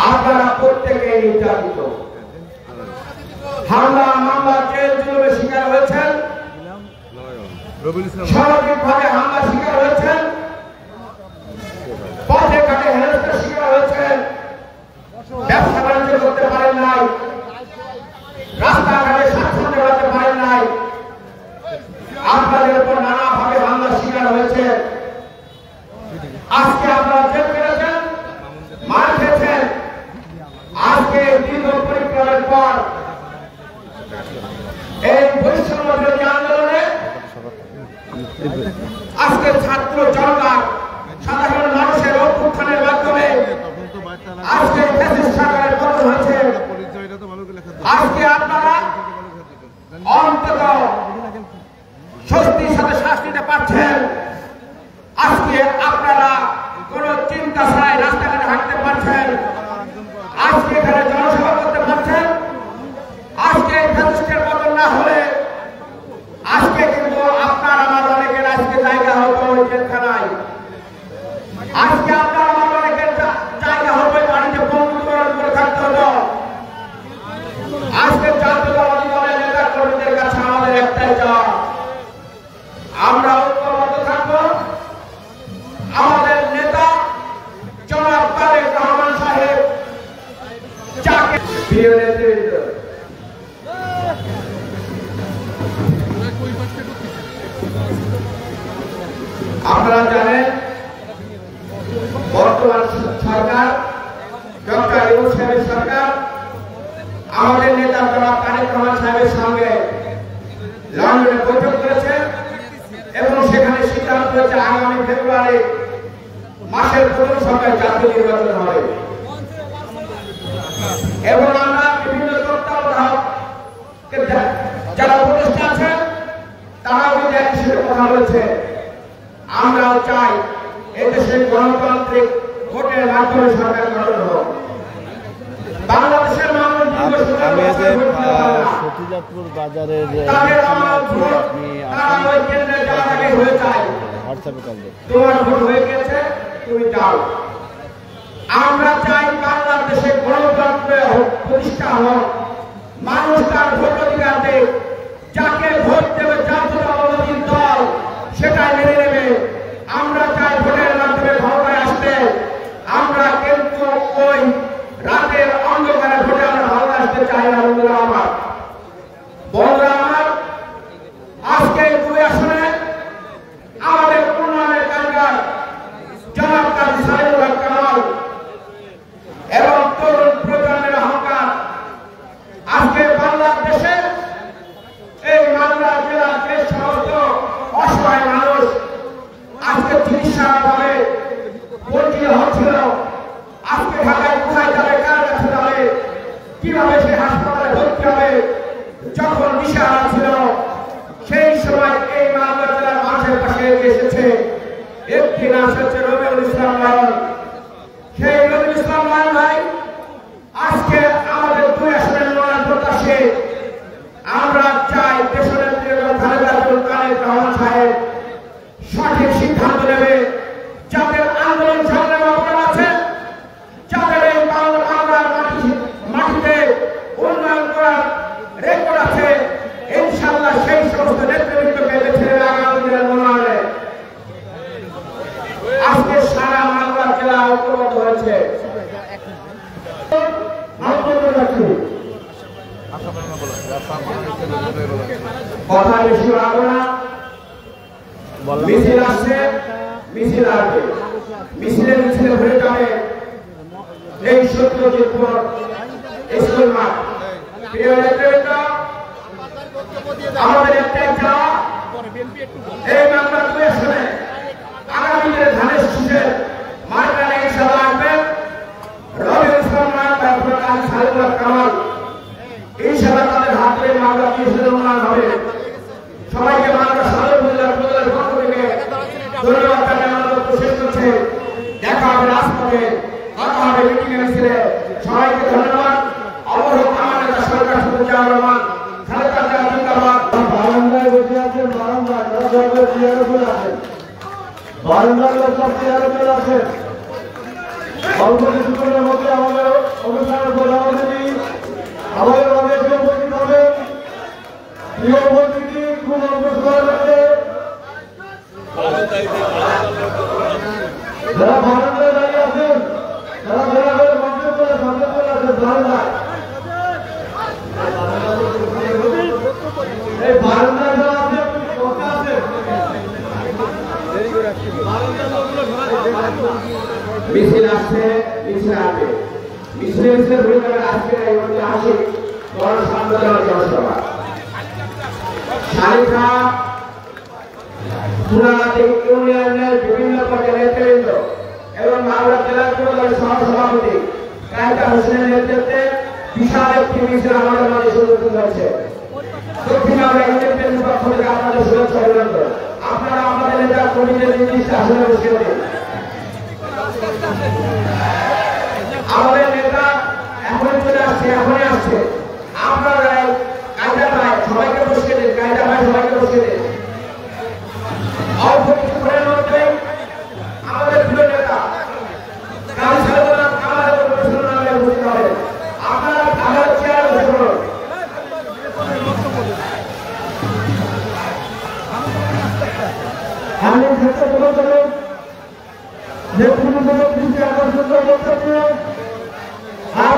আপনারা প্রত্যেকে নির্যাতিত, হামলা মামলা জেল জুলুমের শিকার হয়েছেন, সামাজিকভাবে হামলা শিকার হয়েছেন, পথে ঘাটে হেনস্থার শিকার হয়েছেন, ব্যবসা বাণিজ্য করতে পারেন নাই, রাস্তাঘাটে স্বাচ্ছন্দ্য করতে পারেন নাই, আপনাদের উপর নানাভাবে হামলার শিকার হয়েছে। আজকে আপনারা জেল কেটেছেন, মার খেয়েছেন। আজকে দীর্ঘ পরিক্রমের পর এই বৈষম্য বিরোধী আন্দোলনে আজকে ছাত্র জনতা সাধারণ মানুষের অভ্যুত্থানের মাধ্যমে আজকে ফ্যাসিস্ট সরকারের পতন হয়েছে। আজকে আপনারা অন্তত স্বস্তির সাথে শ্বাস নিতে পারছেন। আজকে আপনারা কোন চিন্তা ছাড়াই রাস্তাঘাটে হাঁটতে পারছেন, আজকে এখানে জনসভা করতে পারছেন। আজকে ফ্যাসিস্টের পতন না হলে আজকে কিন্তু আপনার আমার অনেকের আজকে জায়গা হতো জেলখানায়, আজকে আপনার আমার অনেকের জায়গা হবে বাড়িতে বন্ধুকরণ করে থাকতে হতো। আজকে জাতীয়তাবাদী দলের নেতা কর্মীদের কাছে আমাদের একটাই চাওয়া, আমরা ঐক্যবদ্ধ থাকবো। আমাদের নেতা জনাব তারেক রহমান সাহেব যাকে প্রিয় নেতৃবৃন্দ, আপনারা জানেন বর্তমান সরকার ডক্টর ইউনূস সাহেবের সরকার আমাদের নেতা জনাব তারেক রহমান সাহেবের সঙ্গে লন্ডনে বৈঠক করেছে এবং সেখানে সিদ্ধান্ত হয়েছে আগামী ফেব্রুয়ারি মাসের প্রথম সপ্তাহে জাতীয় নির্বাচন হবে এবং আমরা বিভিন্ন তত্ত্বাবধায়ক যারা উপদেষ্টা আছেন তারাও কিন্তু একই সাথে কথা বলেছে। আমরাও চাই এদেশে গণতান্ত্রিক ভোটের মাধ্যমে সরকার গঠন হোক। বাংলাদেশের মানুষ সতীজাতপুর বাজারের তোমার ভোট হয়ে গেছে, তুমি যাও। আমরা চাই বাংলাদেশে গণতন্ত্র প্রতিষ্ঠা হোক, মানুষ তার ভোট অধিকার দেয়, যাকে ভোট দেবে জাতীয়তাবাদী দল সেটাই মেনে নেবে। আমরা চাই ভোটের মাধ্যমে ক্ষমতায় আসতে, আমরা কিন্তু ওই রাতের অন্ধকারে ভোটে আমরা ক্ষমতায় আসতে চাই না। বন্ধুরা আমার, আজকে দুই আসনে আমাদের উন্নয়নের কারিগর জনাব কাজী সাইদুল হক কামাল এবং তরুণ প্রজন্মের অহংকার আজকে বাংলাদেশে এই মালদা জেলার যে সমস্ত অসহায় মানুষ আজকে চিকিৎসার অভাবে বঞ্চিত হচ্ছিল, আজকে ঢাকায় কোথায় যাবে, কার কাছে যাবে, কিভাবে সে হাসপাতালে ভর্তি হবে, যখন দিশাহারা ছিল সেই সময় এই মালদা জেলার মানুষের পাশে এসেছে একটি নাম হচ্ছে রবিউল ইসলাম লায়ন। সেই রবিউল ইসলাম লায়ন ভাই আজকে আমাদের দুই আসনের মনোনয়ন প্রত্যাশী। আমরা চাই দেশের তারেক রহমান সাহেব সঠিক সিদ্ধান্ত নেবে, যাদের আন্দোলন সংগ্রামে অবদান আছে, যাদের এই বাংলার মাটিতে উন্নয়ন করার রেকর্ড আছে, ইনশাআল্লাহ সেই সমস্ত নেতৃবৃন্দকে বেছে নেবে আগামী দিনের মনোনয়নে। আজকে সারা মালদা জেলা ঐক্যবদ্ধ হয়েছে। কথা বেশি বাড়াবো না, মিছিল আসছে, মিছিল আসবে, মিছিলে ভরে যাবে এই সত্যজিৎপুর স্কুল মাঠ। প্রিয় নেতৃবৃন্দ, আমাদের একটাই চাওয়া, এই মামলা দুই আসনে আগামী দিনে ধানের শীষের মাঠখানে ইনশাআল্লাহ আসবেন রবিউল ইসলাম লায়ন এবং কাজী সাইদুল হক কামাল। ইনশাআল্লাহ তাদের হাত ধরে মামলা উন্নয়ন হবে। সবাইকে মামলা সদর উপজেলার পক্ষ থেকে ধন্যবাদ জানাই। আমাদের শেষ করছে, দেখা হবে রাজপথে, কথা হবে মিটিং মিছিলে। সবাইকে ধন্যবাদ। অবরোধ আমার নেতা সরকার সুবিধা রহমান খালেদা জিয়া জিন্দাবাদ। বারান্দায় বসে আছেন, বারান্দায় চেয়ারে বসে আছেন, বারান্দার লোক সব চেয়ারে চলে আছেন। অল্প কিছুক্ষণের মধ্যে আমাদের অনুষ্ঠানের প্রধান অতিথি আমাদের মাঝে এসে উপস্থিত হবেন প্রিয় উপস্থিতি খুব অল্প সময়ের মধ্যে যারা বারান্দায় দাঁড়িয়ে আছেন তারা দয়া করে মঞ্চে চলে সামনে চলে আসেন বারান্দায় এই বারান্দায় যারা আছেন বসে আছেন মিছিল আসছে মিছিল আসবে মিছিলে মিছিলে ঘুরে যাবেন আজকের এই ঐতিহাসিক গণসংযোজন জনসভা শালিখা পুরানাতে ইউনিয়নের বিভিন্ন পর্যায়ের নেতৃবৃন্দ এবং মাগুরা জেলা যুবদলের সহসভাপতি কায়দা হোসেনের নেতৃত্বে বিশাল একটি মিছিল আমাদের মাঝে শুরু হয়েছে। দক্ষিণ আমরা ইউনিয়নের পক্ষ থেকে আপনাদের শুভেচ্ছা অভিনন্দন। আপনারা আমাদের নেতা কর্মীদের নির্দিষ্ট আসনে বসে দিন। আমাদের নেতা এখনই চলে আসছে, এখনই আসছে। আপনারা কায়দা ভাই সবাইকে বসিয়ে দিন, কায়দা ভাই সবাইকে বসিয়ে দিন। অল্প কিছুক্ষণের মধ্যে আমাদের প্রিয় নেতা আমাদের উপস্থিত হবে। আপনারা আমাদের চেয়ারে বসে পড়ুন। আমি ক্ষেত্রে বলতে নেতৃবৃন্দ দৃষ্টি আকর্ষণ বক্তব্য